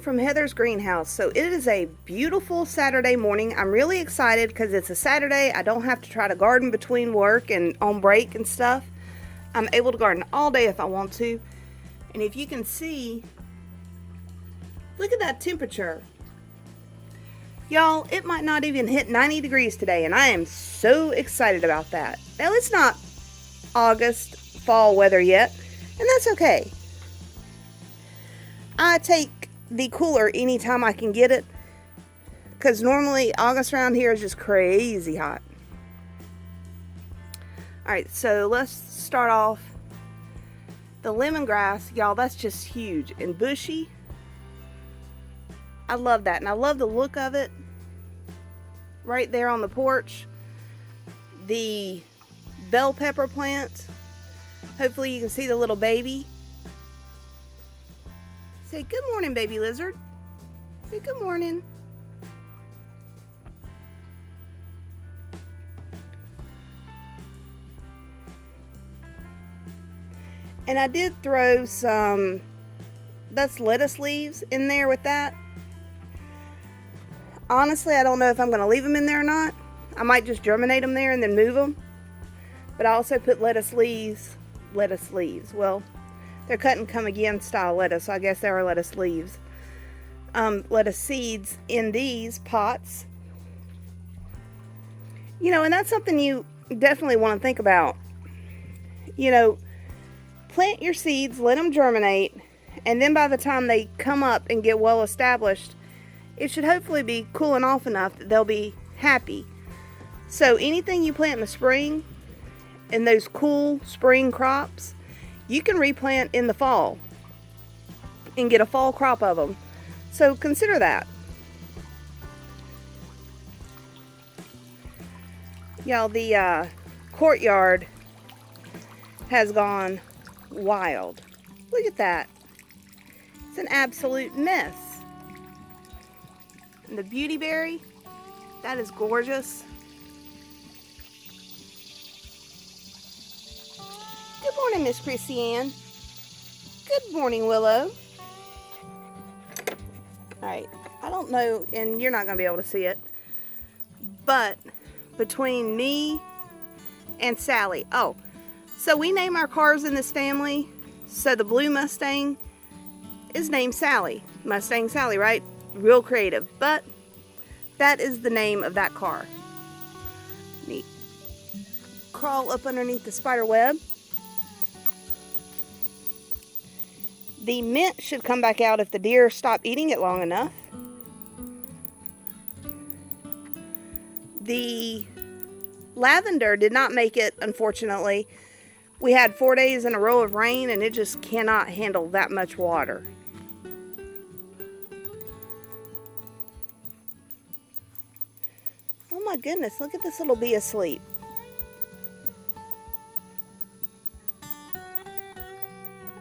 morning from Heather's greenhouse. So it is a beautiful Saturday morning. I'm really excited because it's a Saturday. I don't have to try to garden between work and on break and stuff. I'm able to garden all day if I want to. And if you can see, look at that temperature. Y'all, it might not even hit 90 degrees today, and I am so excited about that. Now, it's not August fall weather yet, and that's okay. I take the cooler anytime I can get it, because normally August around here is just crazy hot. Alright, so let's start off. The lemongrass, y'all, that's just huge and bushy. I love that, and I love the look of it right there on the porch. The bell pepper plant, hopefully you can see the little baby. Say good morning, baby lizard. Say good morning. And I did throw some, that's lettuce leaves in there with that. Honestly, I don't know if I'm going to leave them in there or not. I might just germinate them there and then move them. But I also put lettuce leaves. Well, they're cut and come again style lettuce, so I guess they are lettuce leaves. Lettuce seeds in these pots. You know, and that's something you definitely want to think about. You know, plant your seeds, let them germinate, and then by the time they come up and get well established, it should hopefully be cooling off enough that they'll be happy. So anything you plant in the spring, in those cool spring crops, you can replant in the fall and get a fall crop of them. So consider that. Y'all, the courtyard has gone wild. Look at that. It's an absolute mess. And the beautyberry, that is gorgeous. Good morning, Miss Chrissy Ann. Good morning, Willow. Alright, I don't know, and you're not going to be able to see it, but between me and Sally, so we name our cars in this family. So the blue Mustang is named Sally. Mustang Sally, right? Real creative, but that is the name of that car. Neat. Crawl up underneath the spider web. The mint should come back out if the deer stop eating it long enough. The lavender did not make it, unfortunately. We had 4 days in a row of rain, and it just cannot handle that much water. Oh my goodness, look at this little bee asleep.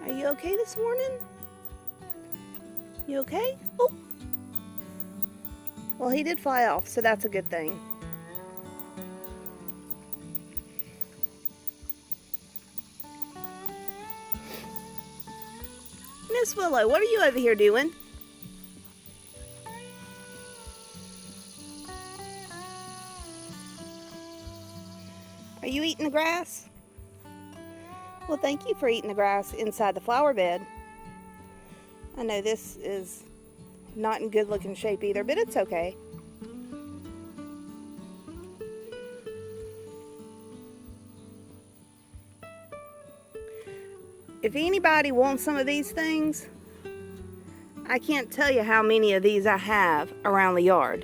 Are you okay this morning? You okay? Oh. Well, he did fly off, so that's a good thing. Miss Willow, what are you over here doing? Are you eating the grass? Well, thank you for eating the grass inside the flower bed. I know this is not in good looking shape either, but it's okay. If anybody wants some of these things, I can't tell you how many of these I have around the yard.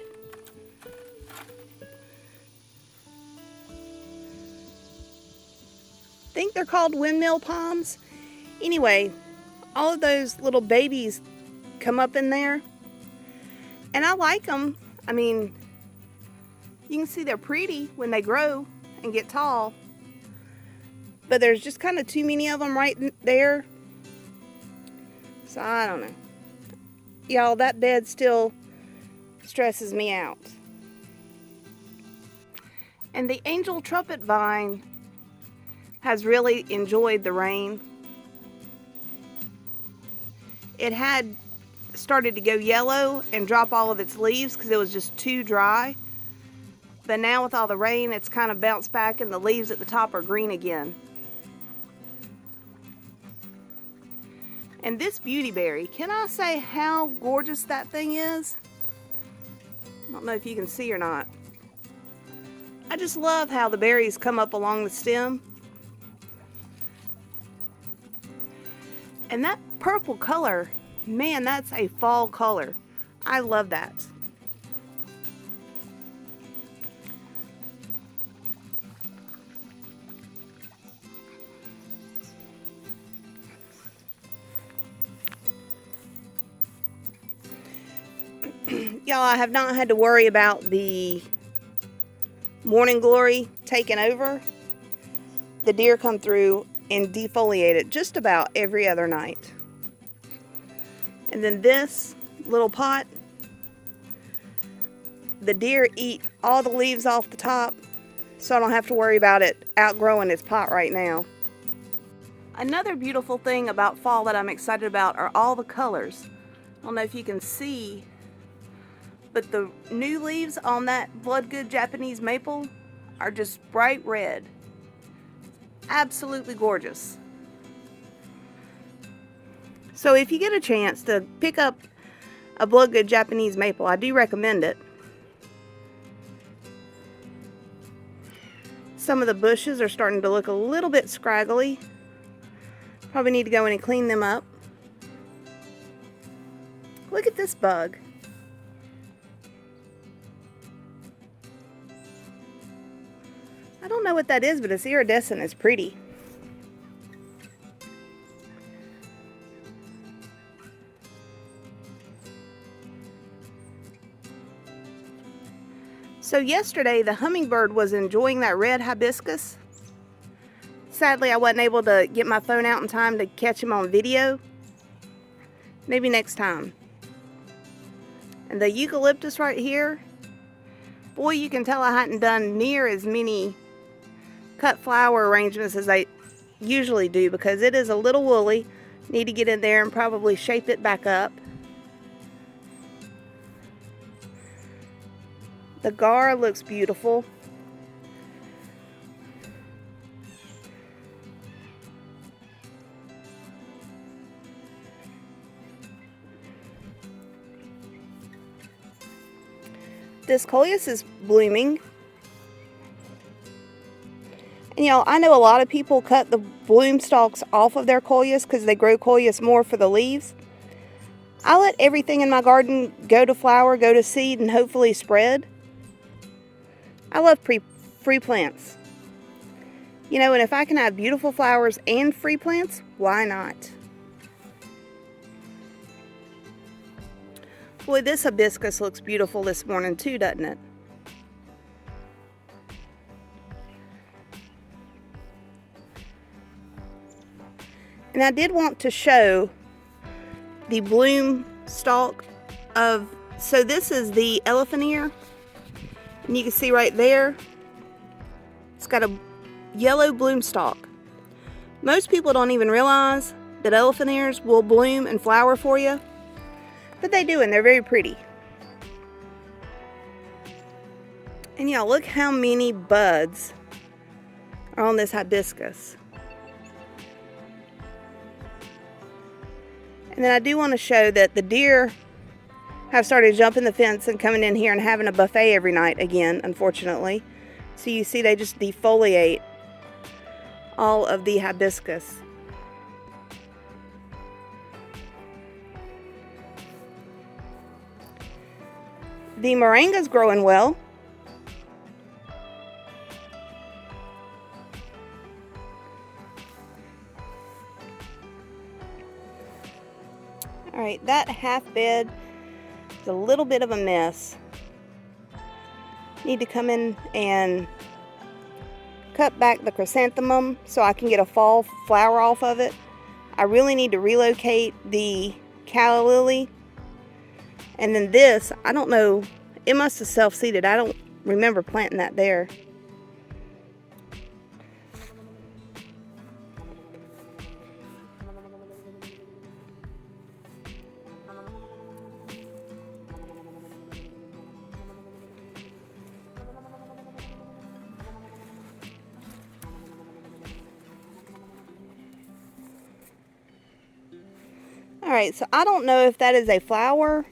I think they're called windmill palms. Anyway, all of those little babies come up in there, and I like them. I mean, you can see they're pretty when they grow and get tall, but there's just kind of too many of them right there. So I don't know. Y'all, that bed still stresses me out. And the angel trumpet vine has really enjoyed the rain. It had started to go yellow and drop all of its leaves because it was just too dry. But now with all the rain, it's kind of bounced back and the leaves at the top are green again. And this beautyberry, can I say how gorgeous that thing is? I don't know if you can see or not. I just love how the berries come up along the stem. And that purple color, man, that's a fall color. I love that. Y'all, I have not had to worry about the morning glory taking over. The deer come through and defoliate it just about every other night. And then this little pot, the deer eat all the leaves off the top, so I don't have to worry about it outgrowing its pot right now. Another beautiful thing about fall that I'm excited about are all the colors. I don't know if you can see, but the new leaves on that Bloodgood Japanese maple are just bright red. Absolutely gorgeous. So if you get a chance to pick up a Bloodgood Japanese maple, I do recommend it. Some of the bushes are starting to look a little bit scraggly. Probably need to go in and clean them up. Look at this bug. I don't know what that is, but it's iridescent. It's pretty. So yesterday, the hummingbird was enjoying that red hibiscus. Sadly, I wasn't able to get my phone out in time to catch him on video. Maybe next time. And the eucalyptus right here, boy, you can tell I hadn't done near as many cut flower arrangements as I usually do because it is a little woolly. Need to get in there and probably shape it back up. The gar looks beautiful. This coleus is blooming. And y'all, I know a lot of people cut the bloom stalks off of their coleus because they grow coleus more for the leaves. I let everything in my garden go to flower, go to seed, and hopefully spread. I love free plants. You know, and if I can have beautiful flowers and free plants, why not? Boy, this hibiscus looks beautiful this morning too, doesn't it? And I did want to show the bloom stalk of, so this is the elephant ear. And you can see right there, it's got a yellow bloom stalk. Most people don't even realize that elephant ears will bloom and flower for you. But they do, and they're very pretty. And y'all, look how many buds are on this hibiscus. And then I do want to show that the deer have started jumping the fence and coming in here and having a buffet every night again, unfortunately. So you see they just defoliate all of the hibiscus. The moringa's growing well. All right, that half bed is a little bit of a mess. Need to come in and cut back the chrysanthemum so I can get a fall flower off of it. I really need to relocate the calla lily. And then this, I don't know, it must have self-seeded. I don't remember planting that there. Alright, so I don't know if that is a flower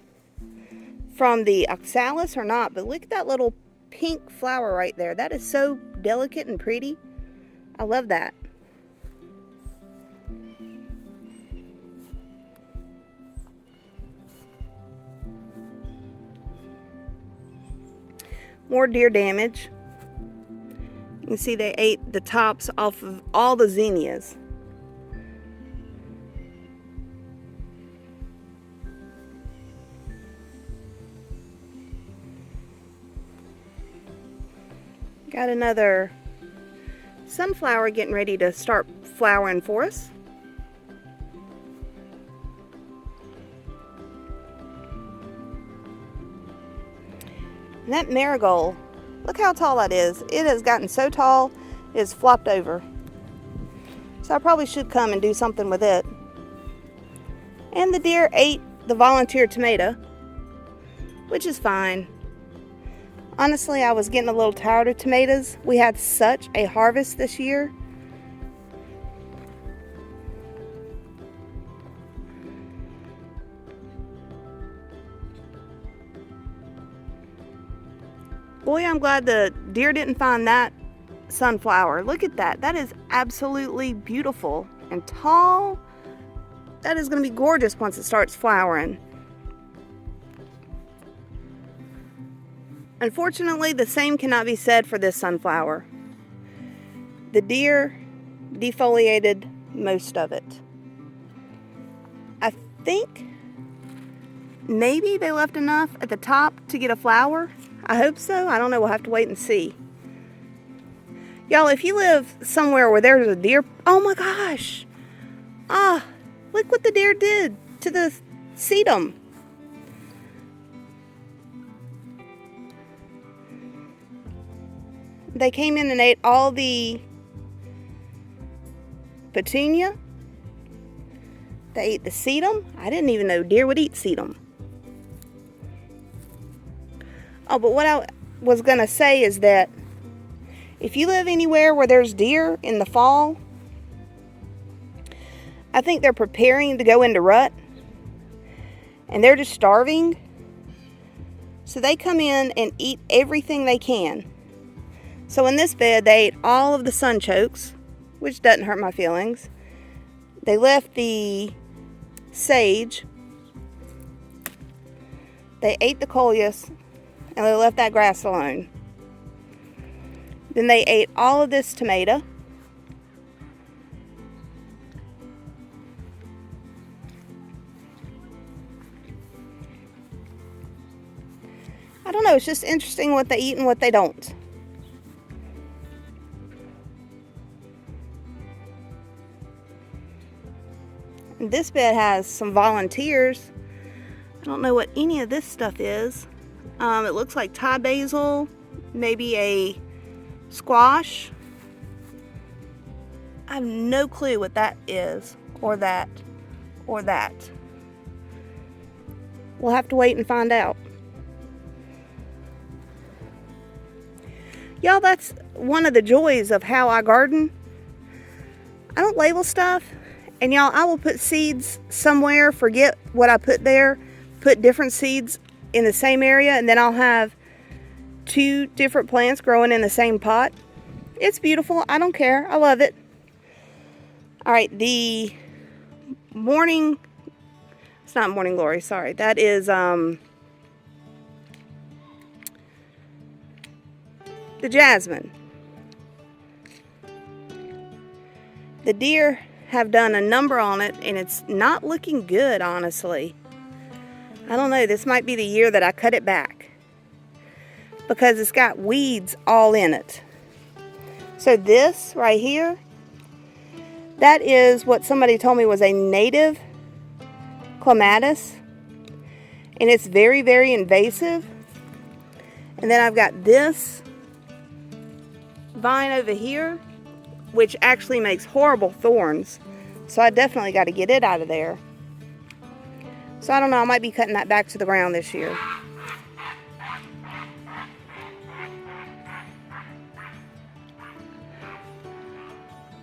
from the oxalis or not, but look at that little pink flower right there. That is so delicate and pretty. I love that. More deer damage. You can see they ate the tops off of all the zinnias. Got another sunflower getting ready to start flowering for us. And that marigold, look how tall that is. It has gotten so tall, it has flopped over. So I probably should come and do something with it. And the deer ate the volunteer tomato, which is fine. Honestly, I was getting a little tired of tomatoes. We had such a harvest this year. Boy, I'm glad the deer didn't find that sunflower. Look at that. That is absolutely beautiful and tall. That is going to be gorgeous once it starts flowering. Unfortunately, the same cannot be said for this sunflower. The deer defoliated most of it. I think maybe they left enough at the top to get a flower. I hope so. I don't know. We'll have to wait and see. Y'all, if you live somewhere where there's a deer... Oh my gosh! Ah, look what the deer did to the sedum. They came in and ate all the petunia. They ate the sedum. I didn't even know deer would eat sedum. Oh, but what I was going to say is that if you live anywhere where there's deer in the fall, I think they're preparing to go into rut. And they're just starving. So they come in and eat everything they can. So in this bed, they ate all of the sunchokes, which doesn't hurt my feelings. They left the sage. They ate the coleus, and they left that grass alone. Then they ate all of this tomato. I don't know, it's just interesting what they eat and what they don't. This bed has some volunteers. I don't know what any of this stuff is. It looks like Thai basil, maybe a squash. I have no clue what that is, or that, or that. We'll have to wait and find out. Y'all, that's one of the joys of how I garden. I don't label stuff. And y'all, I will put seeds somewhere, forget what I put there, put different seeds in the same area, and then I'll have 2 different plants growing in the same pot. It's beautiful. I don't care. I love it. All right, the morning, it's not morning glory, sorry. That is the jasmine. The deer have done a number on it, and it's not looking good, honestly. I don't know, this might be the year that I cut it back, because it's got weeds all in it. So this right here, that is what somebody told me was a native clematis, and it's very, very invasive. And then I've got this vine over here, which actually makes horrible thorns. So I definitely got to get it out of there. So I don't know, I might be cutting that back to the ground this year.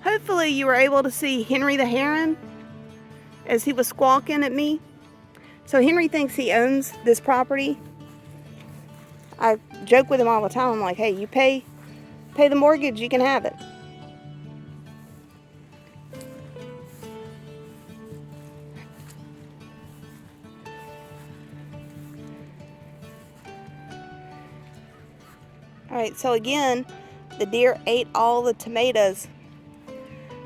Hopefully you were able to see Henry the heron as he was squawking at me. So Henry thinks he owns this property. I joke with him all the time. I'm like, hey, you pay the mortgage, you can have it. Alright, so again, the deer ate all the tomatoes,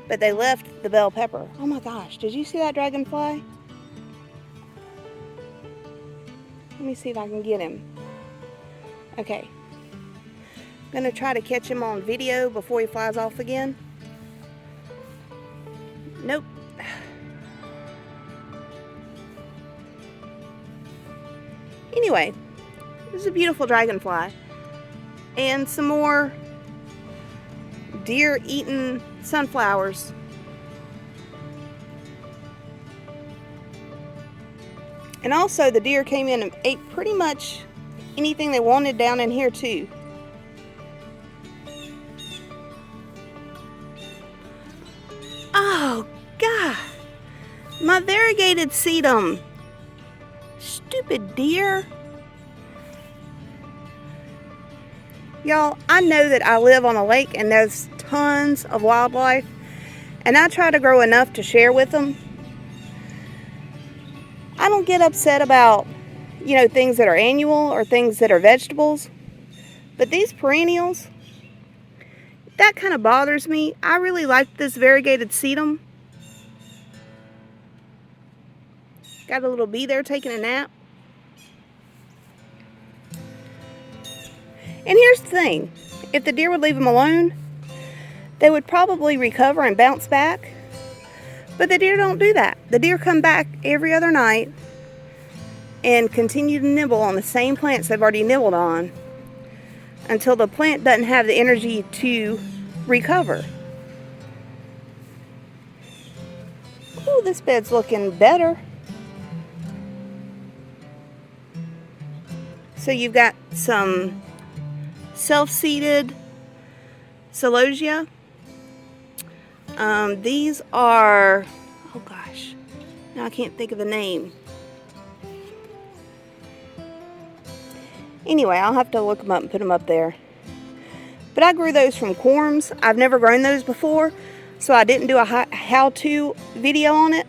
but they left the bell pepper. Oh my gosh, did you see that dragonfly? Let me see if I can get him. Okay. I'm going to try to catch him on video before he flies off again. Nope. Anyway, this is a beautiful dragonfly. And some more deer-eaten sunflowers. And also the deer came in and ate pretty much anything they wanted down in here too. Oh God, my variegated sedum. Stupid deer. Y'all, I know that I live on a lake and there's tons of wildlife, and I try to grow enough to share with them. I don't get upset about, you know, things that are annual or things that are vegetables, but these perennials, that kind of bothers me. I really like this variegated sedum. Got a little bee there taking a nap. And here's the thing, if the deer would leave them alone, they would probably recover and bounce back. But the deer don't do that. The deer come back every other night and continue to nibble on the same plants they've already nibbled on until the plant doesn't have the energy to recover. Ooh, this bed's looking better. So you've got some self-seeded celosia. These are, oh gosh, now I can't think of the name. Anyway, I'll have to look them up and put them up there. But I grew those from corms. I've never grown those before, so I didn't do a how-to video on it.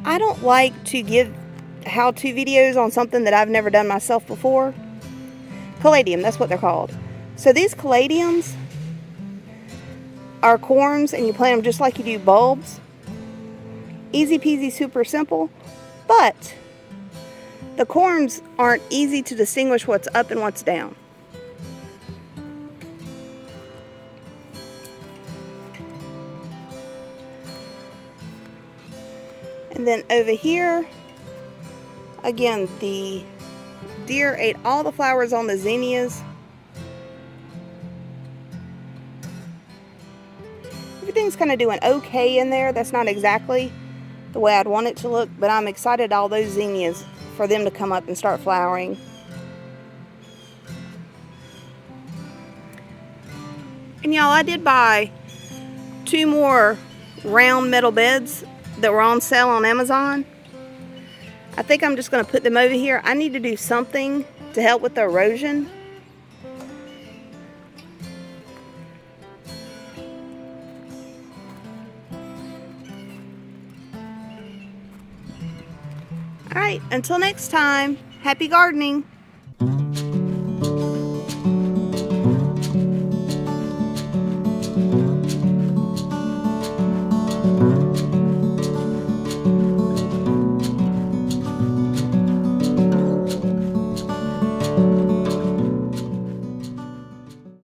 I don't like to give how-to videos on something that I've never done myself before. Caladium, that's what they're called. So these caladiums are corms, and you plant them just like you do bulbs. Easy peasy, super simple. But the corms aren't easy to distinguish what's up and what's down. And then over here, again, the deer ate all the flowers on the zinnias. Everything's kind of doing okay in there. That's not exactly the way I'd want it to look, but I'm excited all those zinnias for them to come up and start flowering. And y'all, I did buy 2 more round metal beds that were on sale on Amazon. I think I'm just going to put them over here. I need to do something to help with the erosion. Alright, until next time, happy gardening.